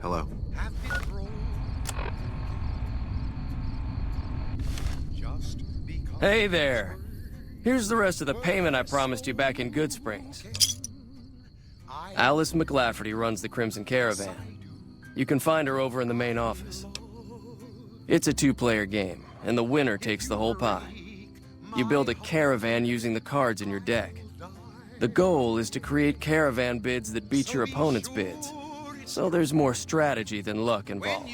Hello. Hey there. Here's the rest of the payment I promised you back in Good Springs. Alice McLafferty runs the Crimson Caravan. You can find her over in the main office. It's a two-player game, and the winner takes the whole pie. You build a caravan using the cards in your deck. The goal is to create caravan bids that beat your opponent's bids. So there's more strategy than luck involved.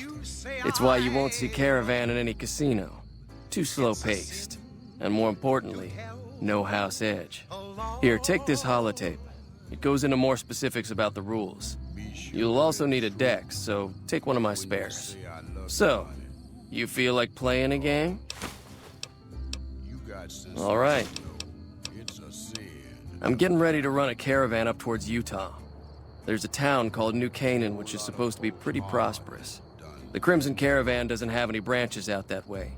It's why you won't see caravan in any casino. Too slow-paced. And more importantly, no house edge. Here, take this holotape. It goes into more specifics about the rules. You'll also need a deck, so take one of my spares. So, you feel like playing a game? All right. I'm getting ready to run a caravan up towards Utah. There's a town called New Canaan, which is supposed to be pretty prosperous. The Crimson Caravan doesn't have any branches out that way,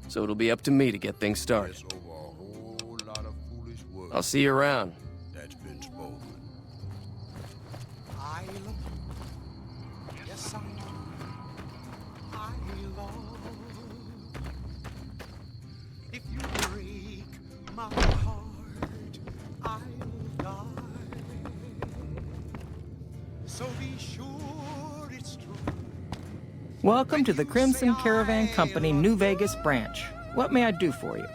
so it'll be up to me to get things started. I'll see you around. Welcome to the Crimson Caravan Company New Vegas branch. What may I do for you?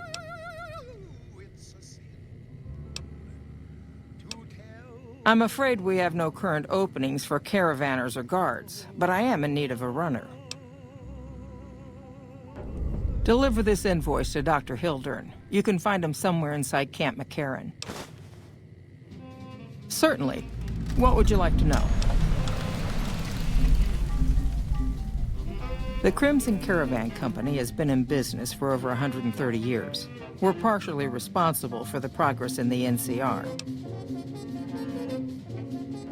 I'm afraid we have no current openings for caravanners or guards, but I am in need of a runner. Deliver this invoice to Dr. Hildern. You can find him somewhere inside Camp McCarran. Certainly. What would you like to know? The Crimson Caravan Company has been in business for over 130 years. We're partially responsible for the progress in the NCR.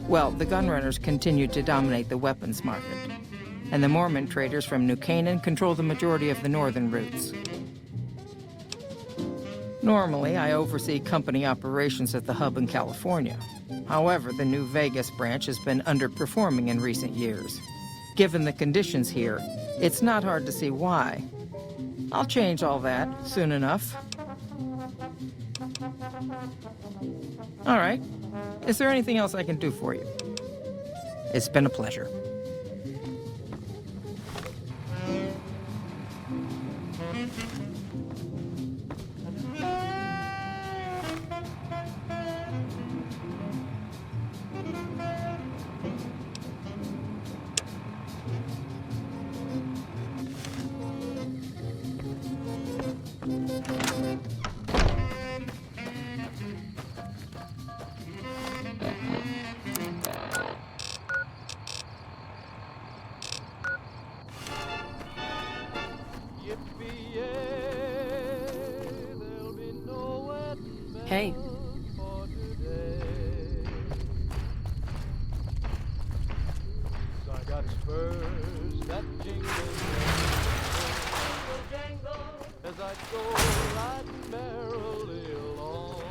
Well, the gunrunners continue to dominate the weapons market, and the Mormon traders from New Canaan control the majority of the northern routes. Normally, I oversee company operations at the hub in California. However, the New Vegas branch has been underperforming in recent years. Given the conditions here, it's not hard to see why. I'll change all that soon enough. All right. Is there anything else I can do for you? It's been a pleasure. Hey. I got spurs that jingle, jangle, as I go riding merrily along.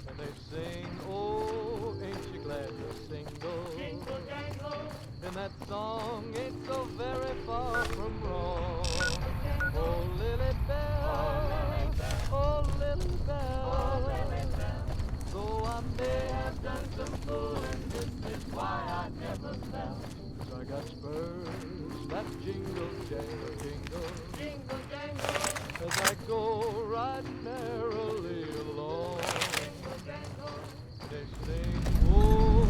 And they sing, oh, ain't you glad you're single? Jingle, jangle. And that song ain't so very far from wrong. Oh, Lily Bell, oh, Lily Bell, though I may have done some fooling, this is why I never fell. 'Cause I got spurs that jingle, jangle, jingle, jingle, jangle, as I go riding merrily along. Jingle, jangle, they sing, oh,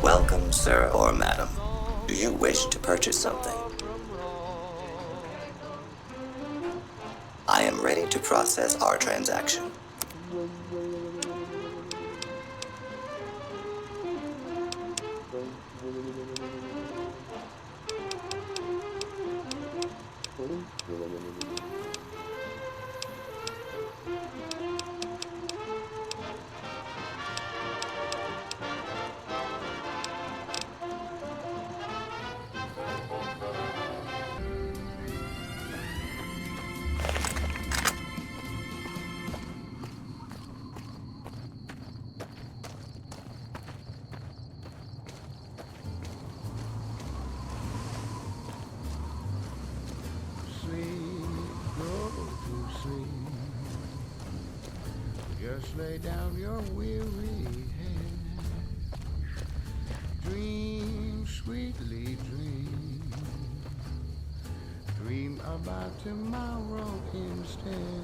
Welcome, sir or madam. Do you wish to purchase something? I am ready to process our transaction. lay down your weary head. Dream, sweetly dream. Dream about tomorrow instead.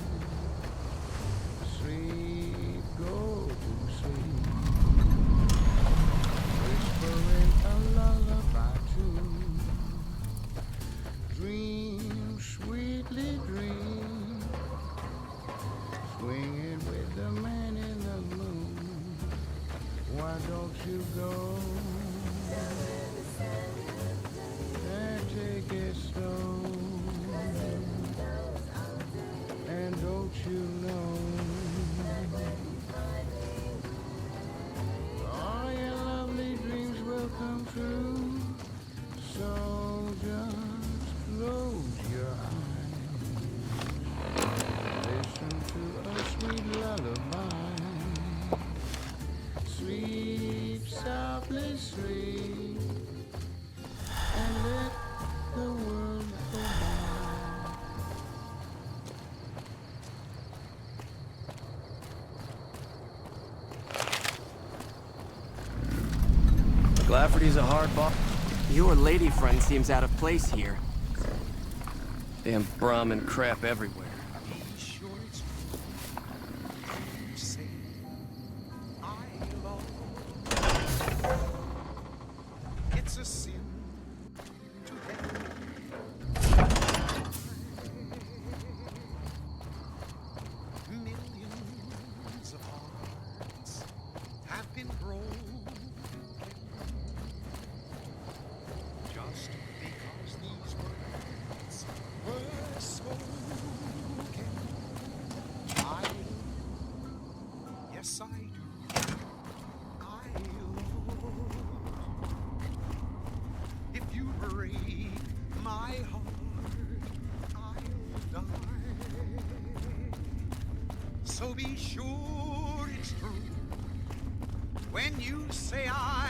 Sleep, go to sleep. Whispering a lullaby tune. Dream, sweetly dream. Swinging with the man in the moon. Why don't you go and take it slow? And don't you know all your lovely dreams will come true? So just close your eyes. Listen to a sweet lullaby. Sleep softly, sleep, and let the world go by. Lafferty's a hard boss. Your lady friend seems out of place here. Damn Brahmin crap everywhere. It's a sin to millions of hearts have been broken. Just because these words were spoken. Yes I do. I love. If you break my heart, I'll die. So be sure it's true when you say I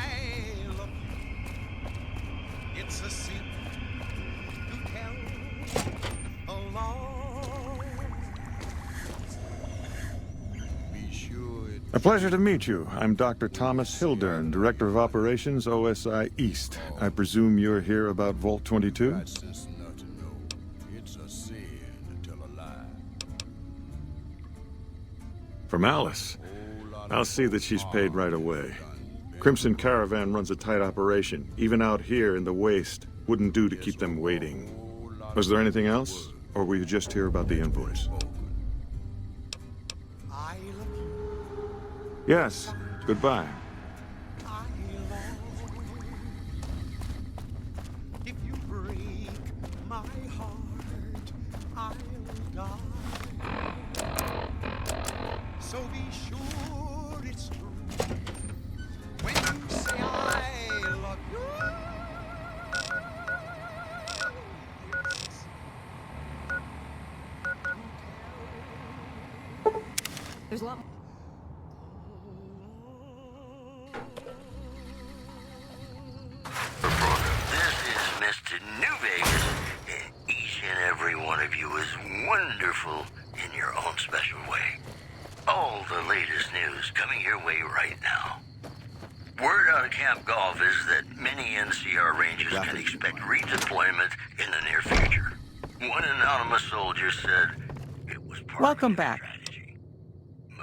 love you. It's a sin to tell a lie. Be sure it's A pleasure to meet you. I'm Dr. Thomas Hildern, Director of Operations, OSI East. I presume you're here about Vault 22? It's a sin to tell a lie. From Alice. I'll see that she's paid right away. Crimson Caravan runs a tight operation. Even out here in the waste, wouldn't do to keep them waiting. Was there anything else? Or were you just here about the invoice? I love you. Yes. Goodbye. I love. If you break my heart, I'll die. So be sure it's true when you say I love you. There's a lot. This is Mr. New Vegas, and each and every one of you is wonderful in your own special way. All the latest news coming your way right now. Word out of Camp Golf is that many NCR Rangers can expect redeployment in the near future. One anonymous soldier said it was part Welcome of their back. strategy.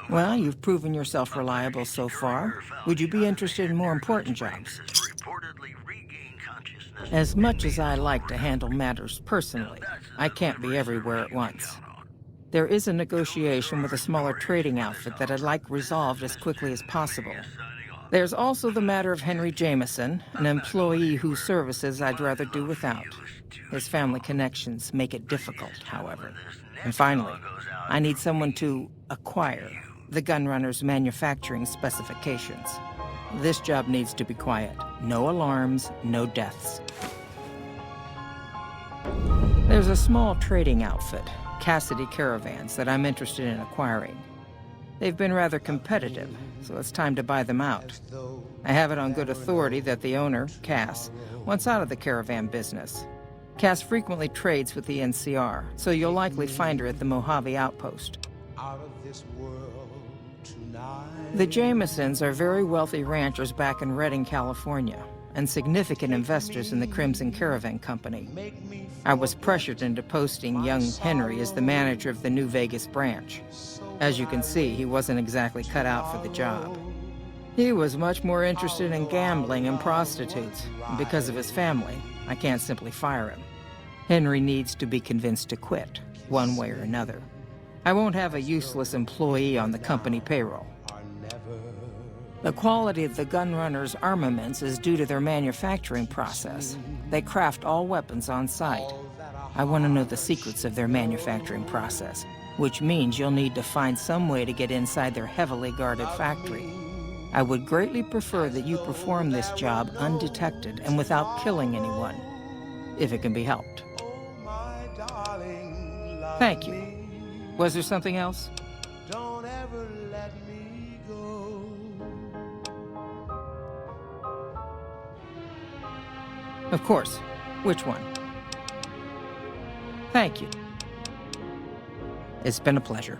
Well, you've proven yourself reliable so far. Would you be interested in more important jobs? Reportedly regained consciousness. As much as I like to handle matters personally, I can't be everywhere at once. There is a negotiation with a smaller trading outfit that I'd like resolved as quickly as possible. There's also the matter of Henry Jameson, an employee whose services I'd rather do without. His family connections make it difficult, however. And finally, I need someone to acquire the gunrunner's manufacturing specifications. This job needs to be quiet. No alarms, no deaths. There's a small trading outfit, Cassidy Caravans, that I'm interested in acquiring. They've been rather competitive, so it's time to buy them out. I have it on good authority that the owner, Cass, wants out of the caravan business. Cass frequently trades with the NCR, so you'll likely find her at the Mojave outpost. Out of this world tonight. The Jamesons are very wealthy ranchers back in Redding, California, and significant investors in the Crimson Caravan Company. I was pressured into posting young Henry as the manager of the New Vegas branch. As you can see, he wasn't exactly cut out for the job. He was much more interested in gambling and prostitutes, and because of his family, I can't simply fire him. Henry needs to be convinced to quit, one way or another. I won't have a useless employee on the company payroll. The quality of the gunrunners' armaments is due to their manufacturing process. They craft all weapons on site. I want to know the secrets of their manufacturing process, which means you'll need to find some way to get inside their heavily guarded factory. I would greatly prefer that you perform this job undetected and without killing anyone, if it can be helped. Thank you. Was there something else? Don't ever let me go. Of course. Which one? Thank you. It's been a pleasure.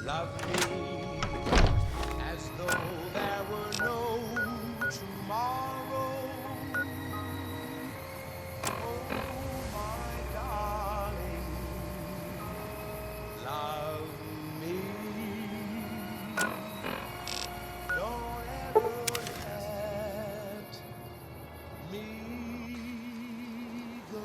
Love me as though there were no tomorrow. Oh, my darling, love me. Don't ever let me go.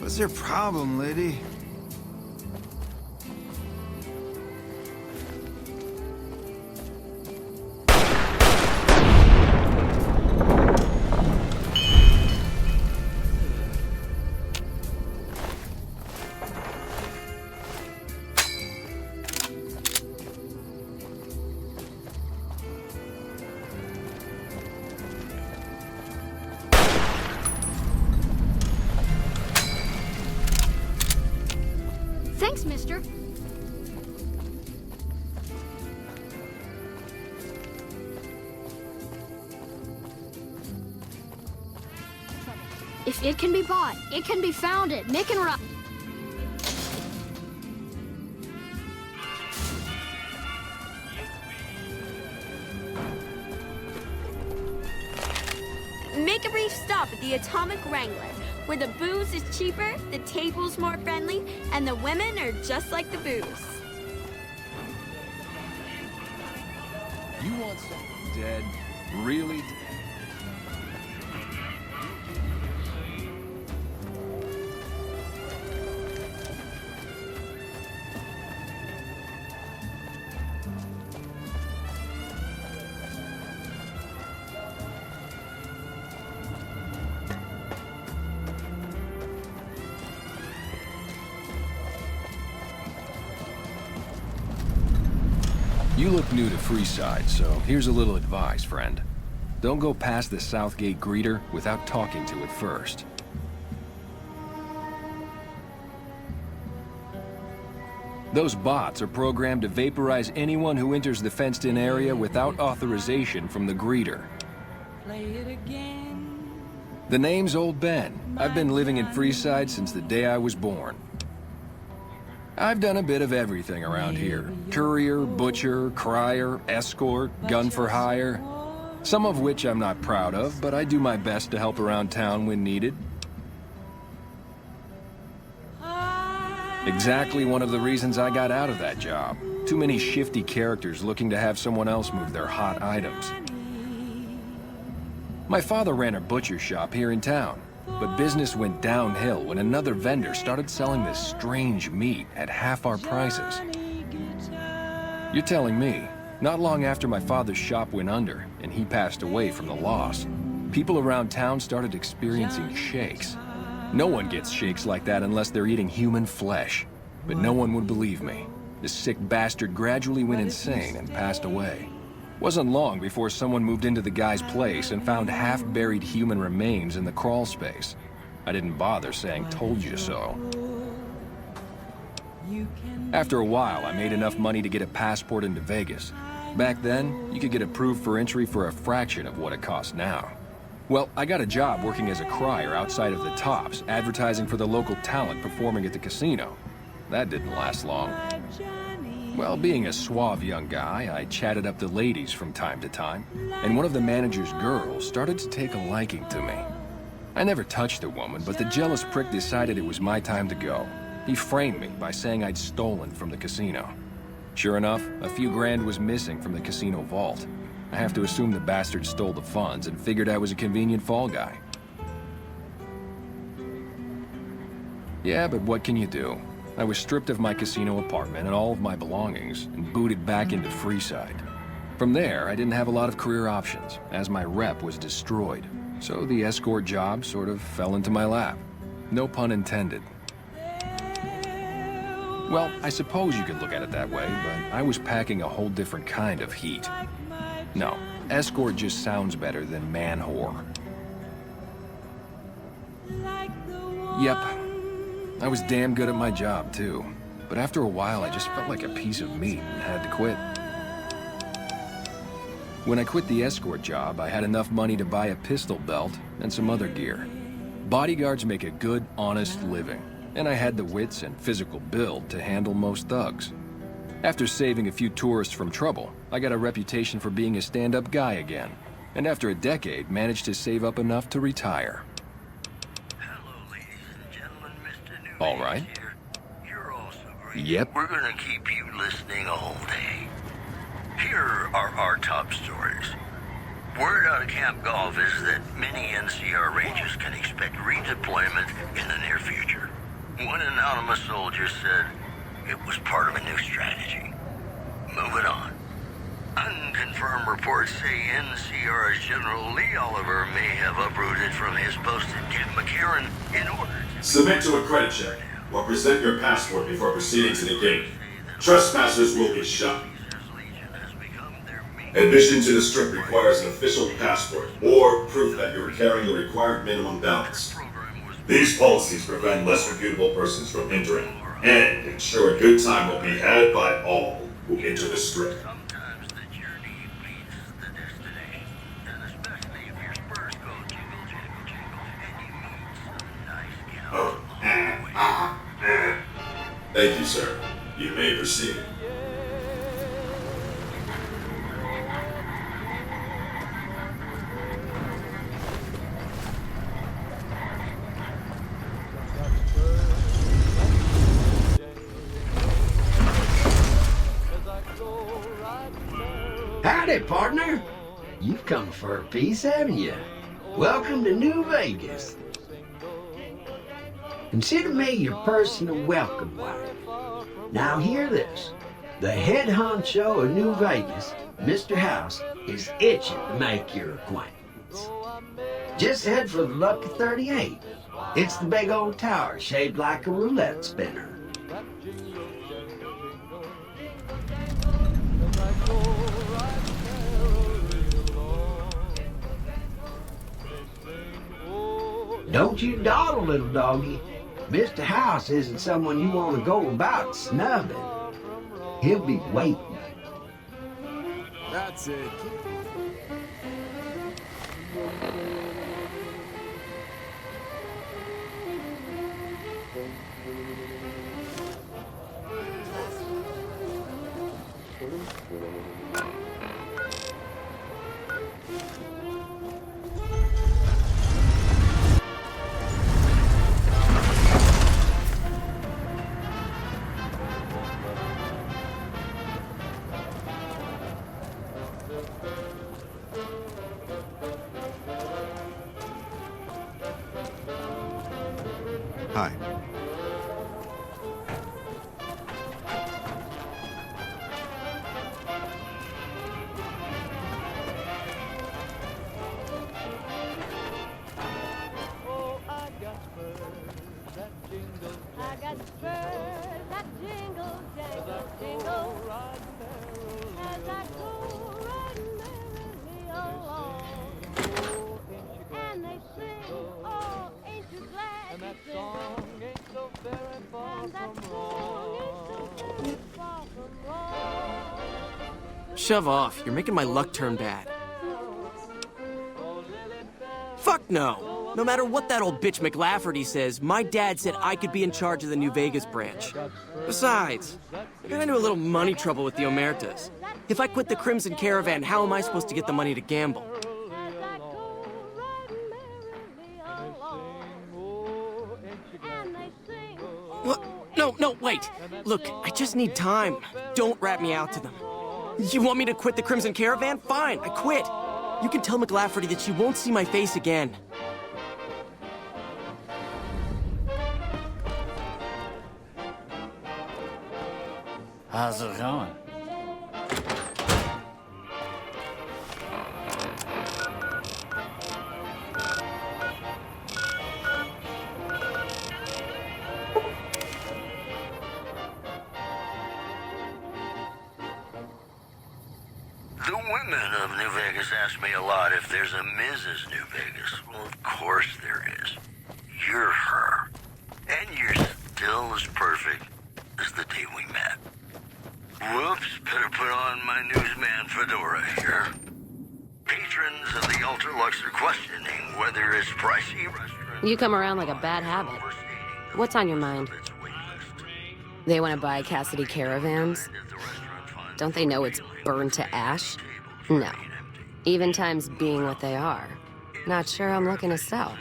What's your problem, lady? Thanks, mister. If it can be bought, it can be founded. Nick and Rob. Make a brief stop at the Atomic Wrangler, where the booze is cheaper, the table's more friendly, and the women are just like the booze. You want something dead? Really dead? You look new to Freeside, so here's a little advice, friend. Don't go past the Southgate greeter without talking to it first. Those bots are programmed to vaporize anyone who enters the fenced-in area without authorization from the greeter. The name's Old Ben. I've been living in Freeside since the day I was born. I've done a bit of everything around here. Courier, butcher, crier, escort, gun for hire. Some of which I'm not proud of, but I do my best to help around town when needed. Exactly one of the reasons I got out of that job. Too many shifty characters looking to have someone else move their hot items. My father ran a butcher shop here in town, but business went downhill when another vendor started selling this strange meat at half our prices. You're telling me, not long after my father's shop went under and he passed away from the loss, people around town started experiencing shakes. No one gets shakes like that unless they're eating human flesh. But no one would believe me. The sick bastard gradually went insane and passed away. Wasn't long before someone moved into the guy's place and found half-buried human remains in the crawl space. I didn't bother saying "told you so." After a while, I made enough money to get a passport into Vegas. Back then, you could get approved for entry for a fraction of what it costs now. Well, I got a job working as a crier outside of the Tops, advertising for the local talent performing at the casino. That didn't last long. Well, being a suave young guy, I chatted up the ladies from time to time, and one of the manager's girls started to take a liking to me. I never touched a woman, but the jealous prick decided it was my time to go. He framed me by saying I'd stolen from the casino. Sure enough, a few grand was missing from the casino vault. I have to assume the bastard stole the funds and figured I was a convenient fall guy. Yeah, but what can you do? I was stripped of my casino apartment and all of my belongings and booted back into Freeside. From there, I didn't have a lot of career options, as my rep was destroyed. So the escort job sort of fell into my lap. No pun intended. Well, I suppose you could look at it that way, but I was packing a whole different kind of heat. No, escort just sounds better than man-whore. Yep, I was damn good at my job, too. But after a while, I just felt like a piece of meat and had to quit. When I quit the escort job, I had enough money to buy a pistol belt and some other gear. Bodyguards make a good, honest living, and I had the wits and physical build to handle most thugs. After saving a few tourists from trouble, I got a reputation for being a stand-up guy again, and after a decade, managed to save up enough to retire. Hello, ladies and gentlemen, Mr. New All right. here. You're also great. Yep. We're gonna keep you listening all day. Here are our top stories. Word out of Camp Golf is that many NCR Rangers can expect redeployment in the near future. One anonymous soldier said it was part of a new strategy. Moving on. Unconfirmed reports say NCR's General Lee Oliver may have uprooted from his post at Camp McCarran in order to... Submit to a credit check, or present your passport before proceeding to the gate. Trespassers will be shot. Admission to the strip requires an official passport, or proof that you're carrying the required minimum balance. These policies prevent less reputable persons from entering, and ensure a good time will be had by all who enter the strip. Sometimes the journey beats the destination, and especially if your spurs go jingle, jingle, jingle, and you meet some nice gals. Thank you, sir. You may proceed. Howdy, partner. You've come for a piece, haven't you? Welcome to New Vegas. Consider me your personal welcome wagon. Now hear this. The head honcho of New Vegas, Mr. House, is itching to make your acquaintance. Just head for the Lucky 38. It's the big old tower shaped like a roulette spinner. Don't you dawdle, little doggy. Mr. House isn't someone you want to go about snubbing. He'll be waiting. That's it. Hi. Oh, I got spurs that jingle, I got spurs that jingle, jangle, jingle. As I go riding merrily along. And they sing, oh, ain't you glad and you that sing? song ain't so very far And that from song ain't so wrong. very far from wrong. Shove off. You're making my luck turn bad. Fuck no. No matter what that old bitch McLafferty says, my dad said I could be in charge of the New Vegas branch. Besides, I got into a little money trouble with the Omertas. If I quit the Crimson Caravan, how am I supposed to get the money to gamble? As I go riding merrily along. And they sing, What? No, wait. Look, I just need time. Don't rat me out to them. You want me to quit the Crimson Caravan? Fine, I quit. You can tell McLafferty that she won't see my face again. How's it going? The women of New Vegas ask me a lot if there's a Mrs. New Vegas. Well, of course there is. You're her. And you're still as perfect as the day we met. Whoops, better put on my newsman fedora here. Patrons of the Ultralux are questioning whether it's pricey restaurant. You come around like a bad habit. What's on your mind? They want to buy Cassidy caravans? Don't they know it's burned to ash? No. Even times being what they are. Not sure I'm looking to sell.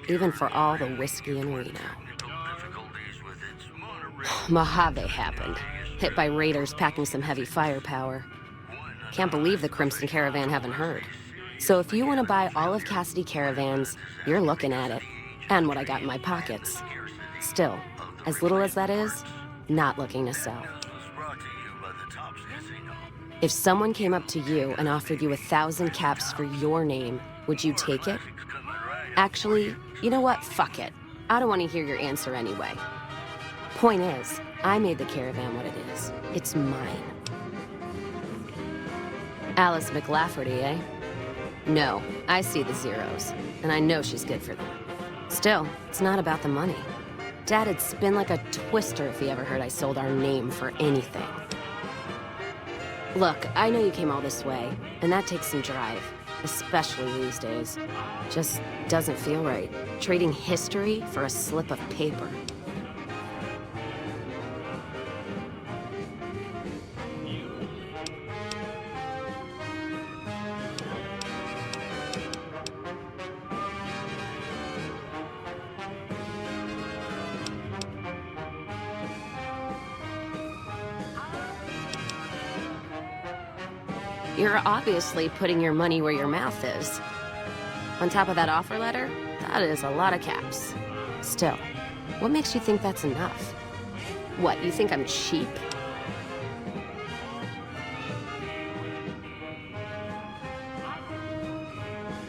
Even for all the whiskey in Reno. Mojave happened. Hit by raiders packing some heavy firepower. Can't believe the Crimson Caravan haven't heard. So if you want to buy all of Cassidy caravans, you're looking at it. And what I got in my pockets. Still, as little as that is, not looking to sell. If someone came up to you and offered you 1,000 caps for your name, would you take it? Actually, you know what? Fuck it. I don't want to hear your answer anyway. Point is, I made the caravan what it is. It's mine. Alice McLafferty, eh? No, I see the zeros, and I know she's good for them. Still, it's not about the money. Dad'd spin like a twister if he ever heard I sold our name for anything. Look, I know you came all this way, and that takes some drive, especially these days. Just doesn't feel right, trading history for a slip of paper. You're obviously putting your money where your mouth is. On top of that offer letter, that is a lot of caps. Still, what makes you think that's enough? What, you think I'm cheap?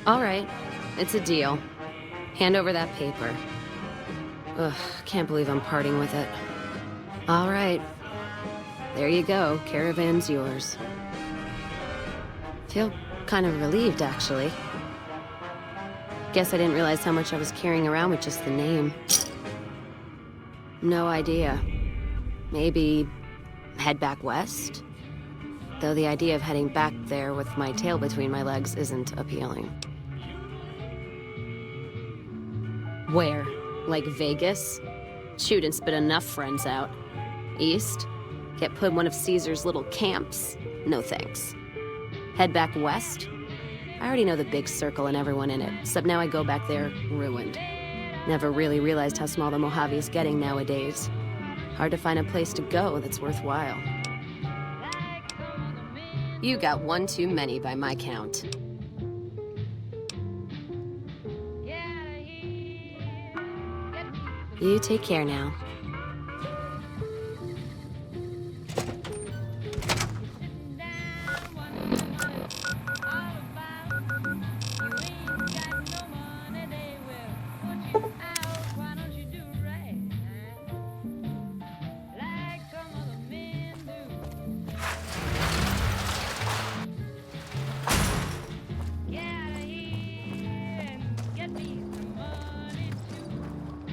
All right, it's a deal. Hand over that paper. Ugh, can't believe I'm parting with it. All right. There you go, caravan's yours. Feel kind of relieved, actually. Guess I didn't realize how much I was carrying around with just the name. No idea. Maybe head back west? Though the idea of heading back there with my tail between my legs isn't appealing. Where? Like Vegas? Shoot and spit enough friends out. East? Get put in one of Caesar's little camps? No thanks. Head back west? I already know the big circle and everyone in it, except now I go back there ruined. Never really realized how small the Mojave is getting nowadays. Hard to find a place to go that's worthwhile. You got one too many by my count. You take care now.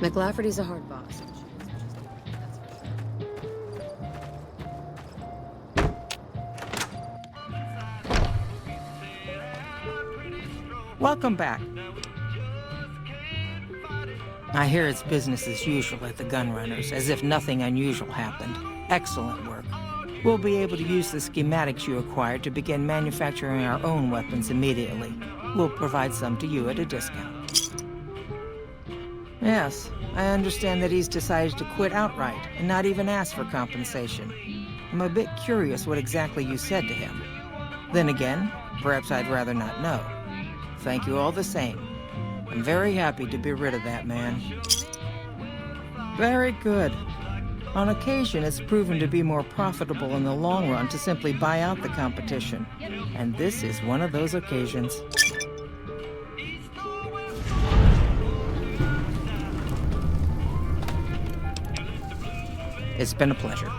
McLafferty's a hard boss. Welcome back. I hear it's business as usual at the Gunrunners, as if nothing unusual happened. Excellent work. We'll be able to use the schematics you acquired to begin manufacturing our own weapons immediately. We'll provide some to you at a discount. Yes, I understand that he's decided to quit outright and not even ask for compensation. I'm a bit curious what exactly you said to him. Then again, perhaps I'd rather not know. Thank you all the same. I'm very happy to be rid of that man. Very good. On occasion, it's proven to be more profitable in the long run to simply buy out the competition. And this is one of those occasions. It's been a pleasure.